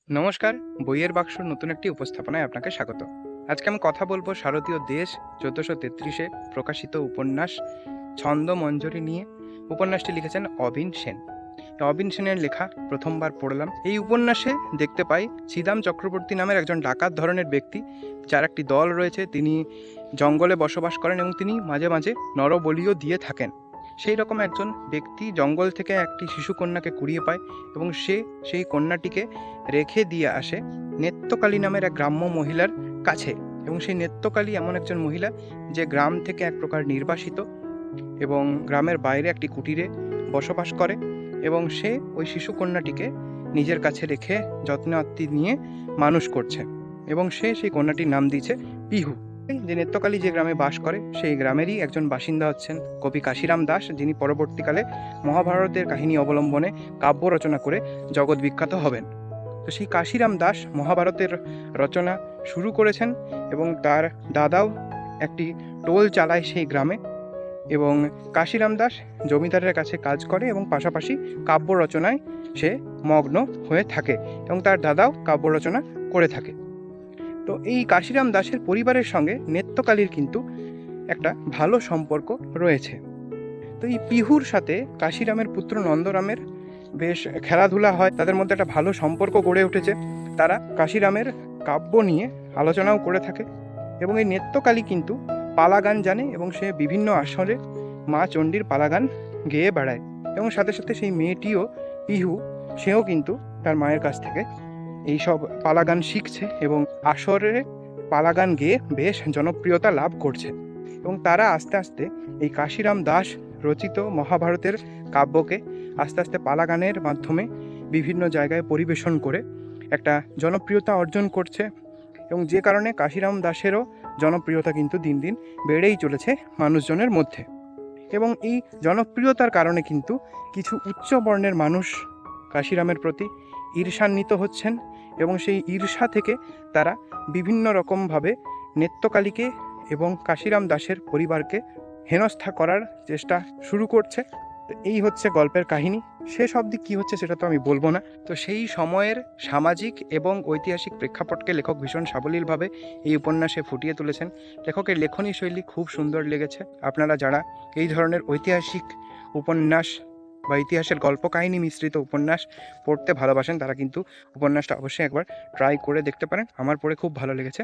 নমস্কার। বইয়ের বাক্সর নতুন একটি উপস্থাপনায় আপনাকে স্বাগত। আজকে আমি কথা বলবো শারদীয় দেশ ১৪৩৩-এ প্রকাশিত উপন্যাস ছন্দমঞ্জরি নিয়ে। উপন্যাসটি লিখেছেন অবিন সেন। অবিন সেনের লেখা প্রথমবার পড়লাম। এই উপন্যাসে দেখতে পাই শ্রীদাম চক্রবর্তী নামের একজন ডাকাত ধরনের ব্যক্তি, যার একটি দল রয়েছে। তিনি জঙ্গলে বসবাস করেন এবং তিনি মাঝে মাঝে নরবলিও দিয়ে থাকেন। সেই রকম একজন ব্যক্তি জঙ্গল থেকে একটি শিশুকন্যাকে কুড়িয়ে পায় এবং সেই কন্যাটিকে রেখে দিয়ে আসে নেত্যকালী নামের এক গ্রাম্য মহিলার কাছে। এবং সেই নেত্যকালী এমন একজন মহিলা যে গ্রাম থেকে এক প্রকার নির্বাসিত এবং গ্রামের বাইরে একটি কুটিরে বসবাস করে, এবং সে ওই শিশুকন্যাটিকে নিজের কাছে রেখে যত্নাত্তি নিয়ে মানুষ করছে। এবং সেই কন্যাটির নাম দিয়েছে পিহু। যে নেত্যকালী যে গ্রামে বাস করে সেই গ্রামেরই একজন বাসিন্দা হচ্ছেন কবি কাশিরাম দাস, যিনি পরবর্তীকালে মহাভারতের কাহিনী অবলম্বনে কাব্য রচনা করে জগৎ বিখ্যাত হবেন। তো সেই কাশিরাম দাস মহাভারতের রচনা শুরু করেছেন এবং তার দাদাও একটি টোল চালায় সেই গ্রামে। এবং কাশিরাম দাস জমিদারের কাছে কাজ করে এবং পাশাপাশি কাব্য রচনায় সে মগ্ন হয়ে থাকে এবং তার দাদাও কাব্য রচনা করে থাকে। তো এই কাশিরাম দাসের পরিবারের সঙ্গে নেত্যকালীর কিন্তু একটা ভালো সম্পর্ক রয়েছে। তো এই পিহুর সাথে কাশিরামের পুত্র নন্দরামের বেশ খেলাধুলা হয়, তাদের মধ্যে একটা ভালো সম্পর্ক গড়ে উঠেছে। তারা কাশিরামের কাব্য নিয়ে আলোচনাও করে থাকে এবং এই নেত্যকালী কিন্তু পালাগান জানে এবং সে বিভিন্ন আসরে মা চণ্ডীর পালাগান গেয়ে বেড়ায়। এবং সাথে সাথে সেই মেয়েটিও পিহু, সেও কিন্তু তার মায়ের কাছ থেকে এইসব পালাগান শিখছে এবং আসরে পালাগান গেয়ে বেশ জনপ্রিয়তা লাভ করছে। এবং তারা আস্তে আস্তে এই কাশিরাম দাস রচিত মহাভারতের কাব্যকে আস্তে আস্তে পালাগানের মাধ্যমে বিভিন্ন জায়গায় পরিবেশন করে একটা জনপ্রিয়তা অর্জন করছে। এবং যে কারণে কাশিরাম দাসেরও জনপ্রিয়তা কিন্তু দিন দিন বেড়েই চলেছে মানুষজনের মধ্যে। এবং এই জনপ্রিয়তার কারণে কিন্তু কিছু উচ্চ বর্ণের মানুষ কাশিরামের প্রতি ঈর্ষান্বিত হচ্ছেন এবং সেই ঈর্ষা থেকে তারা বিভিন্ন রকমভাবে নেত্যকালীকে এবং কাশিরাম দাসের পরিবারকে হেনস্থা করার চেষ্টা শুরু করছে। তো এই হচ্ছে গল্পের কাহিনী। শেষ অবধি কী হচ্ছে সেটা তো আমি বলবো না। তো সেই সময়ের সামাজিক এবং ঐতিহাসিক প্রেক্ষাপটকে লেখক ভীষণ সাবলীলভাবে এই উপন্যাসে ফুটিয়ে তুলেছেন। লেখকের লেখনী শৈলী খুব সুন্দর লেগেছে। আপনারা যারা এই ধরনের ঐতিহাসিক উপন্যাস বা ইতিহাসের গল্প কাহিনী মিশ্রিত উপন্যাস পড়তে ভালোবাসেন, তারা কিন্তু উপন্যাসটা অবশ্যই একবার ট্রাই করে দেখতে পারেন। আমার পড়ে খুব ভালো লেগেছে।